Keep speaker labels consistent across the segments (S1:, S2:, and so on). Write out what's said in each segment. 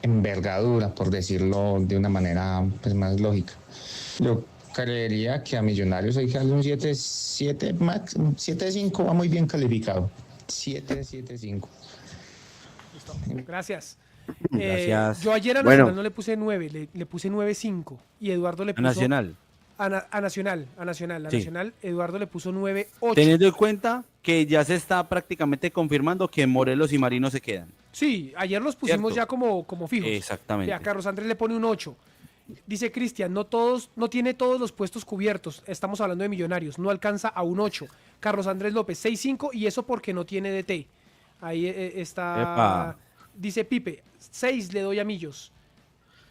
S1: envergadura, por decirlo de una manera pues, más lógica. Yo creería que a Millonarios hay que darle un 7-7 max, 7-5 va muy bien calificado. 7-7-5.
S2: Listo, gracias.
S3: Gracias.
S2: Yo ayer a Nacional
S4: Bueno,
S2: no le puse 9, le puse 9.5 y Eduardo le
S3: A
S2: puso
S3: Nacional.
S2: a Nacional, a
S3: Sí.
S2: Nacional, Eduardo le puso 9.8.
S3: Teniendo en cuenta que ya se está prácticamente confirmando que Morelos y Marino se quedan.
S2: Sí, ayer los pusimos
S3: ¿Cierto?
S2: ya como fijos.
S3: Exactamente.
S2: Vea, Carlos Andrés le pone un 8. Dice Cristian, no tiene todos los puestos cubiertos. Estamos hablando de Millonarios, no alcanza a un 8. Carlos Andrés López, 6.5 y eso porque no tiene DT. Ahí está.
S3: Epa.
S2: Dice Pipe, 6 le doy a Millos.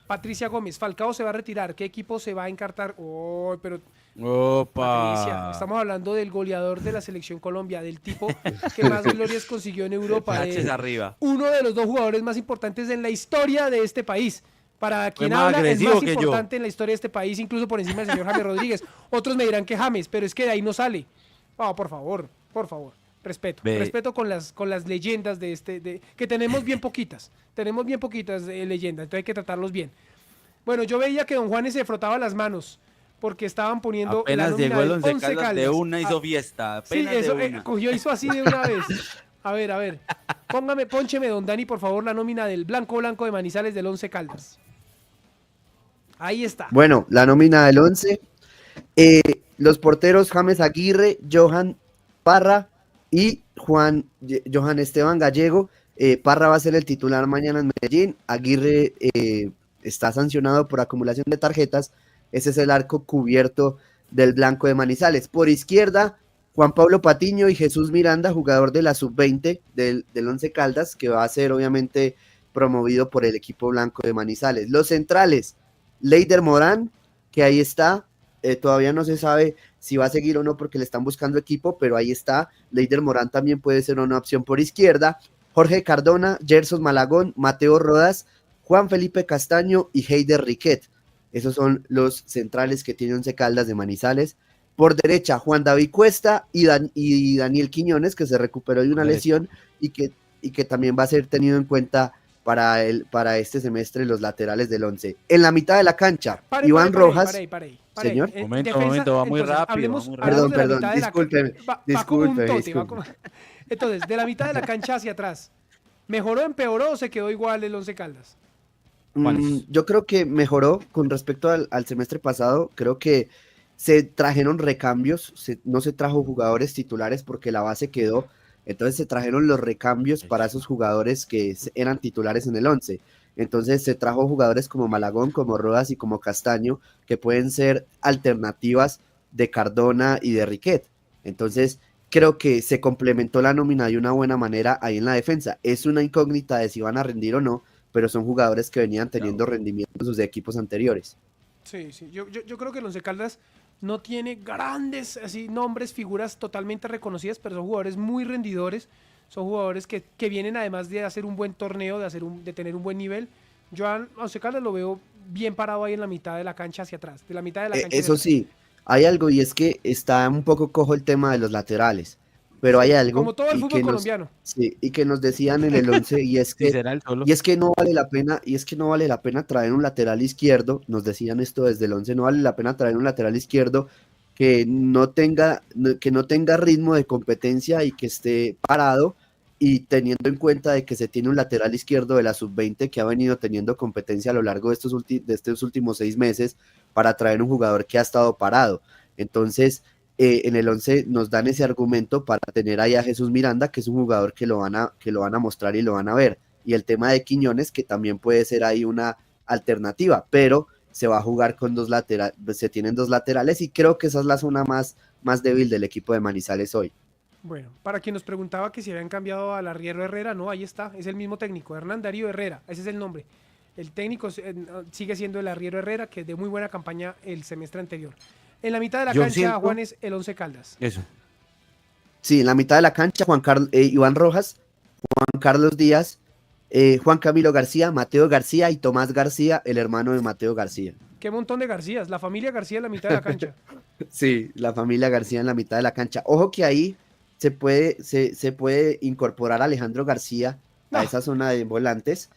S2: Patricia Gómez, Falcao se va a retirar. ¿Qué equipo se va a encartar? Oh, pero Patricia,
S3: Opa.
S2: estamos hablando del goleador de la selección Colombia, del tipo que más glorias consiguió en Europa.
S3: Taches arriba.
S2: Uno de los dos jugadores más importantes en la historia de este país. Para quien
S3: más
S2: habla, es
S3: agresivo
S2: más
S3: que yo.
S2: importante en la historia de este país, incluso por encima del señor James Rodríguez. Otros me dirán que James, pero es que de ahí no sale. Oh, por favor. Respeto.
S3: Ve.
S2: Respeto con las leyendas que tenemos bien poquitas. Tenemos bien poquitas leyendas, entonces hay que tratarlos bien. Bueno, yo veía que don Juanes se frotaba las manos porque estaban poniendo la
S3: Apenas
S2: nómina
S3: llegó el
S2: del
S3: Once
S2: Once
S3: Caldas de
S2: Caldas.
S3: una hizo fiesta.
S2: Sí,
S3: Apenas
S2: eso
S3: de una.
S2: hizo así de una vez. A ver. Póncheme, don Dani, por favor, la nómina del Blanco de Manizales del Once Caldas. Ahí está.
S4: bueno, la nómina del 11. Los porteros James Aguirre, Johan Parra y Johan Esteban Gallego. Parra va a ser el titular mañana en Medellín. Aguirre está sancionado por acumulación de tarjetas. Ese es el arco cubierto del Blanco de Manizales. Por izquierda, Juan Pablo Patiño y Jesús Miranda, jugador de la sub-20 del Once Caldas, que va a ser obviamente promovido por el equipo Blanco de Manizales. Los centrales, Leider Morán, que ahí está, todavía no se sabe si va a seguir o no porque le están buscando equipo, pero ahí está. Leider Morán también puede ser una opción por izquierda. Jorge Cardona, Gerson Malagón, Mateo Rodas, Juan Felipe Castaño y Heider Riquet. Esos son los centrales que tiene Once Caldas de Manizales. Por derecha, Juan David Cuesta y Daniel Quiñones, que se recuperó de una lesión y que también va a ser tenido en cuenta para este semestre los laterales del 11. En la mitad de la cancha, Iván Rojas.
S2: Pare.
S4: Señor.
S3: Momento, va muy rápido.
S2: Hablemos
S4: Perdón,
S2: de la mitad de
S4: discúlpeme.
S2: va como un tote. Entonces, de la mitad de la cancha hacia atrás, ¿mejoró, empeoró o se quedó igual el Once Caldas?
S4: Yo creo que mejoró con respecto al semestre pasado. Creo que se trajeron recambios, no se trajo jugadores titulares porque la base quedó. Entonces se trajeron los recambios para esos jugadores que eran titulares en el 11. Entonces se trajo jugadores como Malagón, como Rodas y como Castaño, que pueden ser alternativas de Cardona y de Riquet. Entonces creo que se complementó la nómina de una buena manera ahí en la defensa. Es una incógnita de si van a rendir o no, pero son jugadores que venían teniendo rendimiento en sus equipos anteriores.
S2: Sí. Yo creo que el Once Caldas no tiene grandes así nombres, figuras totalmente reconocidas, pero son jugadores muy rendidores, son jugadores que vienen además de hacer un buen torneo, de tener un buen nivel. Yo a Once Caldas lo veo bien parado ahí en la mitad de la cancha hacia atrás, de la mitad de la cancha.
S4: Eso sí, hay algo y es que está un poco cojo el tema de los laterales, pero hay algo
S2: como todo el fútbol colombiano.
S4: Y que nos decían en el 11 y es que no vale la pena traer un lateral izquierdo, nos decían esto desde el 11, no vale la pena traer un lateral izquierdo que no tenga ritmo de competencia y que esté parado, y teniendo en cuenta de que se tiene un lateral izquierdo de la sub-20 que ha venido teniendo competencia a lo largo de estos últimos 6 meses para traer un jugador que ha estado parado. Entonces, en el 11 nos dan ese argumento para tener ahí a Jesús Miranda, que es un jugador que lo van a mostrar y lo van a ver. Y el tema de Quiñones, que también puede ser ahí una alternativa, pero se va a jugar con se tienen dos laterales y creo que esa es la zona más débil del equipo de Manizales hoy.
S2: Bueno, para quien nos preguntaba que si habían cambiado al Arriero Herrera, no, ahí está, es el mismo técnico, Hernán Darío Herrera, ese es el nombre. El técnico sigue siendo el Arriero Herrera, que de muy buena campaña el semestre anterior. En la mitad de la cancha, Juanes, el Once Caldas.
S3: Eso.
S4: Sí, en la mitad de la cancha, Iván Rojas, Juan Carlos Díaz, Juan Camilo García, Mateo García y Tomás García, el hermano de Mateo García.
S2: Qué montón de Garcías, la familia García en la mitad de la cancha.
S4: Sí, la familia García en la mitad de la cancha. Ojo que ahí se puede incorporar a Alejandro García a esa zona de volantes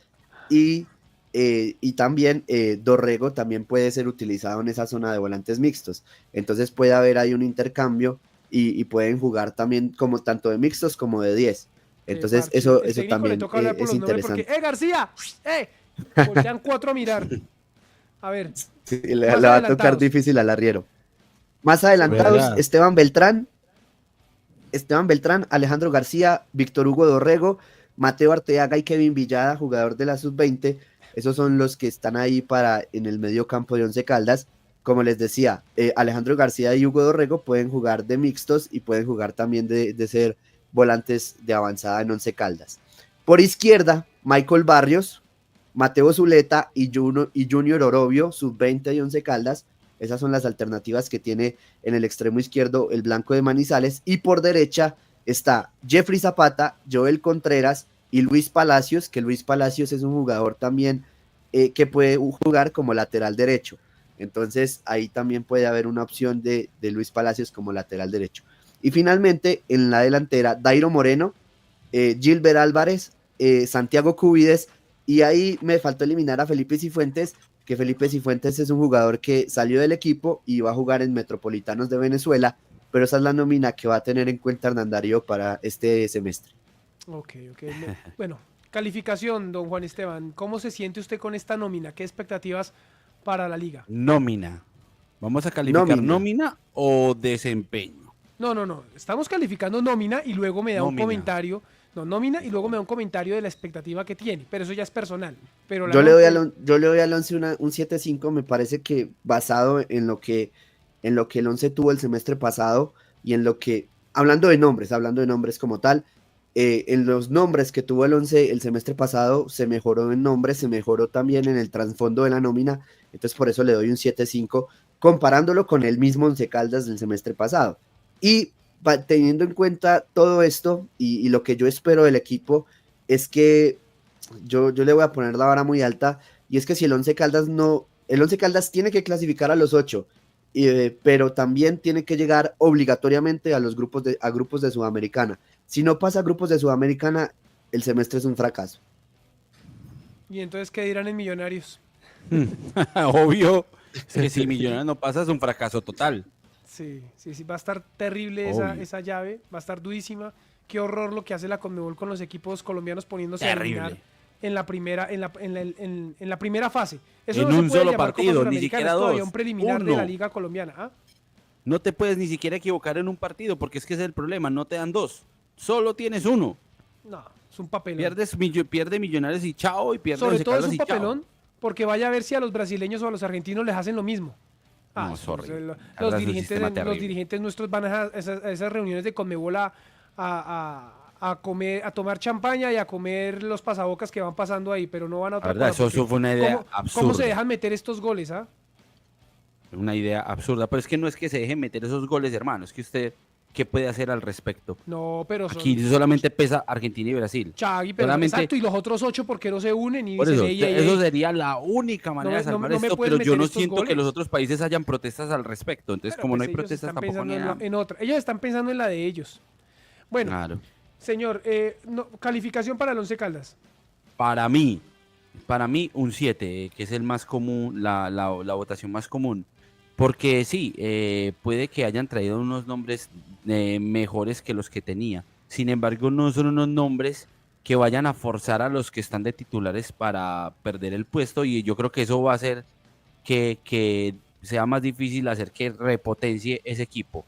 S4: y y también Dorrego también puede ser utilizado en esa zona de volantes mixtos. Entonces puede haber ahí un intercambio y pueden jugar también como tanto de mixtos como de 10. Entonces
S2: Parche.
S4: eso
S2: El técnico le
S4: también
S2: toca hablar por
S4: es
S2: los nombres porque,
S4: interesante.
S2: García! Voltean 4 a mirar. A ver,
S4: Sí,
S2: más
S4: le va a tocar
S2: adelantados.
S4: difícil al arriero. Más adelantados,
S3: ¿Verdad?
S4: Esteban Beltrán, Alejandro García, Víctor Hugo Dorrego, Mateo Arteaga y Kevin Villada, jugador de la sub-20. Esos son los que están ahí para en el medio campo de Once Caldas. Como les decía, Alejandro García y Hugo Dorrego pueden jugar de mixtos y pueden jugar también de ser volantes de avanzada en Once Caldas. Por izquierda, Michael Barrios, Mateo Zuleta y Junior Orobio, sub-20 y Once Caldas. Esas son las alternativas que tiene en el extremo izquierdo el blanco de Manizales. Y por derecha está Jeffrey Zapata, Joel Contreras y Luis Palacios, que Luis Palacios es un jugador también que puede jugar como lateral derecho. Entonces ahí también puede haber una opción de Luis Palacios como lateral derecho. Y finalmente en la delantera, Dairo Moreno, Gilbert Álvarez, Santiago Cubides, y ahí me faltó eliminar a Felipe Cifuentes, que Felipe Cifuentes es un jugador que salió del equipo y va a jugar en Metropolitanos de Venezuela, pero esa es la nómina que va a tener en cuenta Hernán Darío para este semestre.
S2: Ok. Bueno, calificación, don Juan Esteban. ¿Cómo se siente usted con esta nómina? ¿Qué expectativas para la liga?
S3: Nómina. ¿Vamos a calificar nómina o desempeño?
S2: No. Estamos calificando nómina y luego me da un
S3: Nómina.
S2: comentario. No, nómina y luego me da un comentario de la expectativa que tiene. Pero eso ya es personal. Pero
S4: Yo le doy al 11 un 7.5, me parece que basado en lo que el 11 tuvo el semestre pasado y en lo que, hablando de nombres como tal, en los nombres que tuvo el 11 el semestre pasado se mejoró en nombres, se mejoró también en el trasfondo de la nómina, entonces por eso le doy un 7.5 comparándolo con el mismo Once Caldas del semestre pasado. Y teniendo en cuenta todo esto y lo que yo espero del equipo es que yo le voy a poner la vara muy alta, y es que si el Once Caldas tiene que clasificar a los 8, pero también tiene que llegar obligatoriamente a los grupos de Sudamericana. Si no pasa a grupos de Sudamericana, el semestre es un fracaso.
S2: ¿Y entonces qué dirán en Millonarios?
S3: Obvio. Es que si Millonarios no pasa es un fracaso total.
S2: Sí, va a estar terrible esa llave, va a estar durísima. Qué horror lo que hace la Conmebol con los equipos colombianos poniéndose a eliminar en la primera fase. Eso
S3: En
S2: no se
S3: un
S2: puede
S3: solo
S2: llamar Copa
S3: partido, ni
S2: Suramericana,
S3: siquiera
S2: es todavía
S3: dos.
S2: un preliminar de
S3: Uno.
S2: la Liga Colombiana. ¿Ah?
S3: No te puedes ni siquiera equivocar en un partido, porque es que ese es el problema, no te dan dos, solo tienes uno.
S2: No, es un papelón.
S3: Pierde Millonarios y chao, y pierde
S2: Sobre
S3: Once
S2: todo es
S3: Caldas
S2: un
S3: y chao.
S2: papelón, porque vaya a ver si a los brasileños o a los argentinos les hacen lo mismo.
S3: No, sorry.
S2: Los
S3: La verdad es un sistema terrible.
S2: dirigentes nuestros van a esas reuniones de Conmebol a comer, a tomar champaña y a comer los pasabocas que van pasando ahí, pero no van a otra
S3: La verdad,
S2: cosa,
S3: eso fue una idea
S2: ¿cómo
S3: absurda.
S2: se dejan meter estos goles, ah?
S3: Una idea absurda, pero es que no es que se dejen meter esos goles, hermano, es que usted, ¿qué puede hacer al respecto?
S2: No, pero
S3: Aquí solamente pesa Argentina y Brasil.
S2: Chagui, pero
S3: solamente...
S2: exacto, y los otros 8 porque no se unen y
S3: Por
S2: dicen,
S3: eso, eso sería la única manera de salvar esto,
S2: puedes
S3: pero yo
S2: meter
S3: no
S2: estos
S3: siento que
S2: goles.
S3: los otros países hayan protestas al respecto, entonces
S2: Pero
S3: como no
S2: pues
S3: hay
S2: ellos
S3: protestas
S2: están
S3: tampoco
S2: pensando
S3: ni nada.
S2: en otra. Ellos están pensando en la de ellos. Bueno,
S3: Claro.
S2: señor, calificación para el Once Caldas.
S3: Para mí un 7, que es el más común, la votación más común. Porque sí, puede que hayan traído unos nombres mejores que los que tenía. Sin embargo, no son unos nombres que vayan a forzar a los que están de titulares para perder el puesto. Y yo creo que eso va a hacer que sea más difícil hacer que repotencie ese equipo.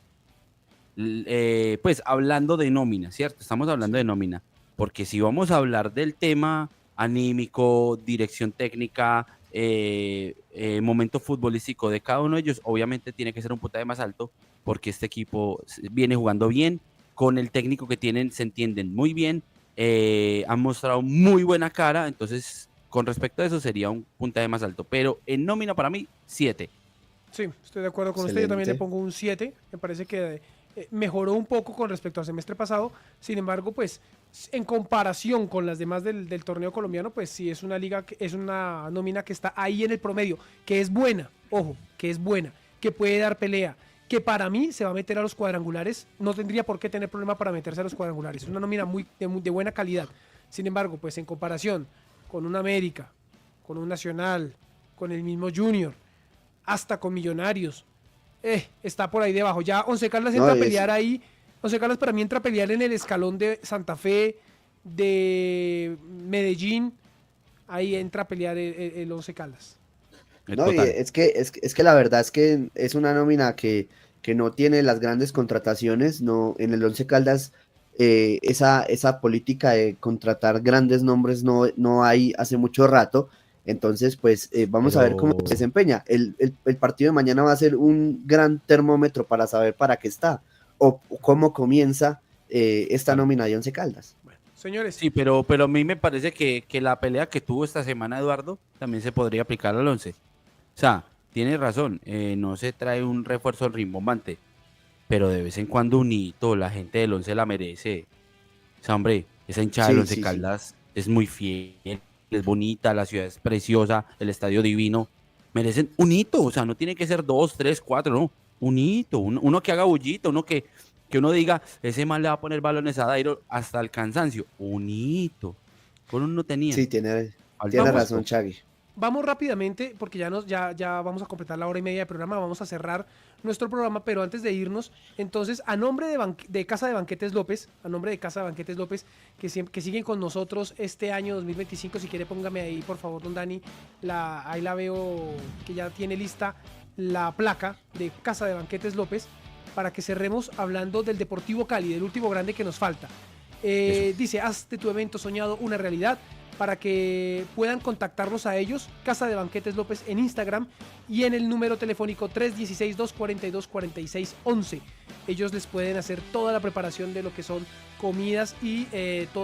S3: Pues hablando de nómina, ¿cierto? Estamos hablando de nómina. Porque si vamos a hablar del tema anímico, dirección técnica, momento futbolístico de cada uno de ellos, obviamente tiene que ser un puntaje más alto, porque este equipo viene jugando bien, con el técnico que tienen se entienden muy bien, han mostrado muy buena cara, entonces con respecto a eso sería un puntaje más alto, pero en nómina para mí 7.
S2: Sí, estoy de acuerdo con usted, yo también le pongo un 7, me parece que mejoró un poco con respecto al semestre pasado, sin embargo, pues en comparación con las demás del torneo colombiano, pues sí es una liga, es una nómina que está ahí en el promedio, que es buena, ojo, que es buena, que puede dar pelea, que para mí se va a meter a los cuadrangulares, no tendría por qué tener problema para meterse a los cuadrangulares, es una nómina de buena calidad. Sin embargo, pues en comparación con un América, con un Nacional, con el mismo Junior, hasta con Millonarios. Está por ahí debajo. Ya Once Caldas entra a pelear ahí. Once Caldas para mí entra a pelear en el escalón de Santa Fe, de Medellín. Ahí entra a pelear el Once Caldas.
S4: No, y es que la verdad es que es una nómina que no tiene las grandes contrataciones. No, en el Once Caldas esa política de contratar grandes nombres no hay hace mucho rato. Entonces, pues vamos a ver cómo se desempeña. El partido de mañana va a ser un gran termómetro para saber para qué está o cómo comienza esta nómina de Once Caldas.
S2: Bueno, señores.
S3: Sí, pero a mí me parece que la pelea que tuvo esta semana Eduardo también se podría aplicar al 11. O sea, tiene razón, no se trae un refuerzo rimbombante, pero de vez en cuando un hito, la gente del 11 la merece. O sea, hombre, esa hinchada del Once Caldas es muy fiel, es bonita, la ciudad es preciosa, el estadio divino. Merecen un hito, o sea, no tiene que ser 2, 3, 4, no. Un hito, uno que haga bullito, uno que uno diga, ese man le va a poner balones a Dairo hasta el cansancio. Un hito. Con uno no tenía.
S4: Sí, tiene razón, Chagui.
S2: Vamos rápidamente, porque ya vamos a completar la hora y media de programa, vamos a cerrar nuestro programa, pero antes de irnos, entonces, a nombre de Casa de Banquetes López, que siguen con nosotros este año 2025, si quiere póngame ahí, por favor, don Dani, ahí la veo que ya tiene lista la placa de Casa de Banquetes López, para que cerremos hablando del Deportivo Cali, del último grande que nos falta. Dice, haz de tu evento soñado una realidad, para que puedan contactarlos a ellos, Casa de Banquetes López en Instagram y en el número telefónico 316-242-4611. Ellos les pueden hacer toda la preparación de lo que son comidas y todo